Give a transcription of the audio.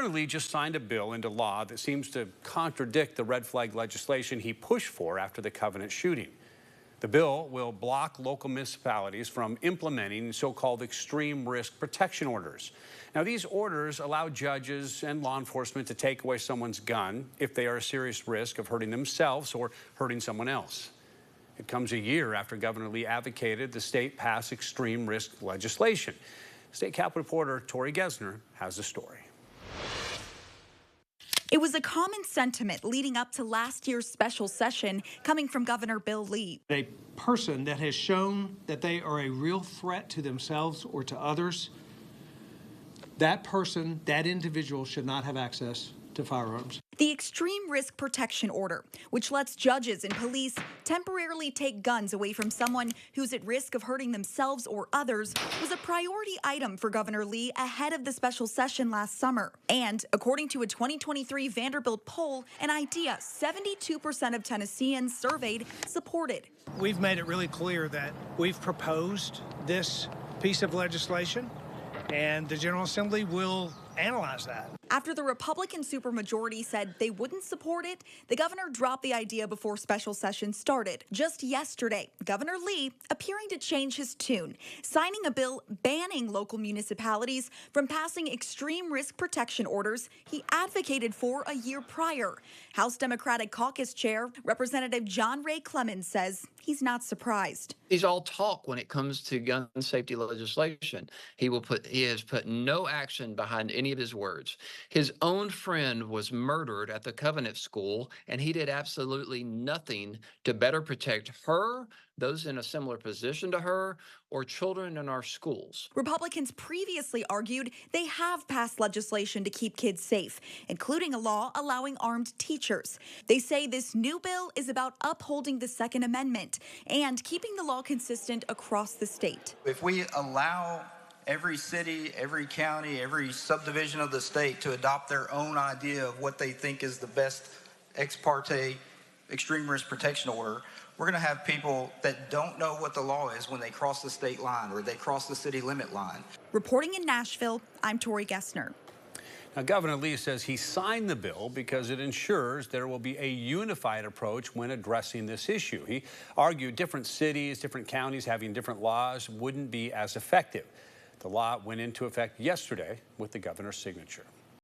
Governor Lee just signed a bill into law that seems to contradict the red flag legislation he pushed for after the Covenant shooting. The bill will block local municipalities from implementing so-called extreme risk protection orders. Now, these orders allow judges and law enforcement to take away someone's gun if they are a serious risk of hurting themselves or hurting someone else. It comes a year after Governor Lee advocated the state pass extreme risk legislation. State Capitol reporter Tori Gessner has the story. It was a common sentiment leading up to last year's special session coming from Governor Bill Lee. A person that has shown that they are a real threat to themselves or to others, that person, that individual should not have access to firearms. The Extreme Risk Protection Order, which lets judges and police temporarily take guns away from someone who's at risk of hurting themselves or others, was a priority item for Governor Lee ahead of the special session last summer. And according to a 2023 Vanderbilt poll, an idea 72% of Tennesseans surveyed supported. We've made it really clear that we've proposed this piece of legislation, and the General Assembly will analyze that. After the Republican supermajority said they wouldn't support it, the governor dropped the idea before special session started. Just yesterday, Governor Lee appearing to change his tune, signing a bill banning local municipalities from passing extreme risk protection orders he advocated for a year prior. House Democratic Caucus Chair Representative John Ray Clemens says he's not surprised. He's all talk when it comes to gun safety legislation. He has put no action behind any of his words. His own friend was murdered at the Covenant School, and he did absolutely nothing to better protect her, those in a similar position to her, or children in our schools. Republicans previously argued they have passed legislation to keep kids safe, including a law allowing armed teachers. They say this new bill is about upholding the Second Amendment and keeping the law consistent across the state. If we allow every city, every county, every subdivision of the state to adopt their own idea of what they think is the best ex parte extreme risk protection order, we're going to have people that don't know what the law is when they cross the state line or they cross the city limit line. Reporting in Nashville, I'm Tori Gessner. Now, Governor Lee says he signed the bill because it ensures there will be a unified approach when addressing this issue. He argued different cities, different counties having different laws wouldn't be as effective. The law went into effect yesterday with the governor's signature.